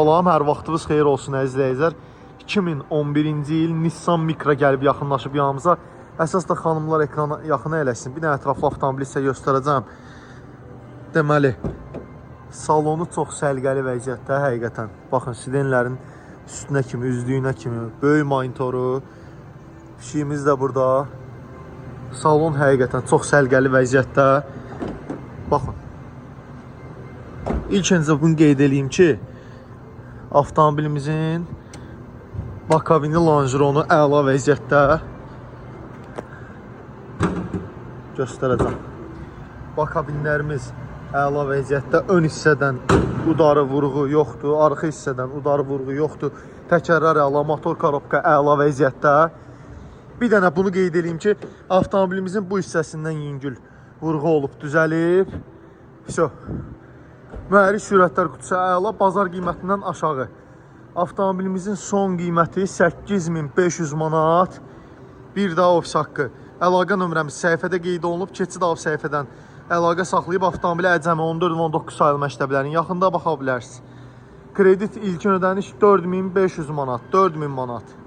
Salam, hər vaxtınız xeyir olsun əzizləyicilər. 2011-ci il Nissan Micra gəlib yaxınlaşıb yanımıza. Əsas da xanımlar ekrana yaxın əyləşsin. Bir dənə ətraflı avtomobili sizə göstərəcəm. Deməli, salonu çox səliqəli vəziyyətdə həqiqətən. Baxın, sidenlərin üstünə kimi, üzdüyünə kimi, böyük monitoru. Pişiyimiz də burada. Salon həqiqətən çox səliqəli vəziyyətdə. Baxın. İlk öncə bunu qeyd edeyim ki, avtomobilimizin bakavini lonjironu əla vəziyyətdə. Göstərəcəm. Bakabinlərimiz əla vəziyyətdə. Ön hissədən udarı vurğu yoxdur. Arxa hissədən udarı vurğu yoxdur. Təkərlər əla, motor korobka əla vəziyyətdə. Bir dənə bunu qeyd edeyim ki, avtomobilimizin bu hissəsindən yüngül vurğu olub, düzəlib. Mühərrik sürətlər qutusu əla, bazar qiymətindən aşağı. Avtomobilimizin son qiyməti 8500 manat. Bir daha ofis haqqı. Əlaqə nömrəmiz səhifədə qeyd olunub. Keçid av səhifədən əlaqə saxlayıb avtomobili əcəmi 14-19 sayılı məktəblərin yaxında baxa bilərsiniz. Kredit ilkin ödəniş 4500 manat, 4000 manat.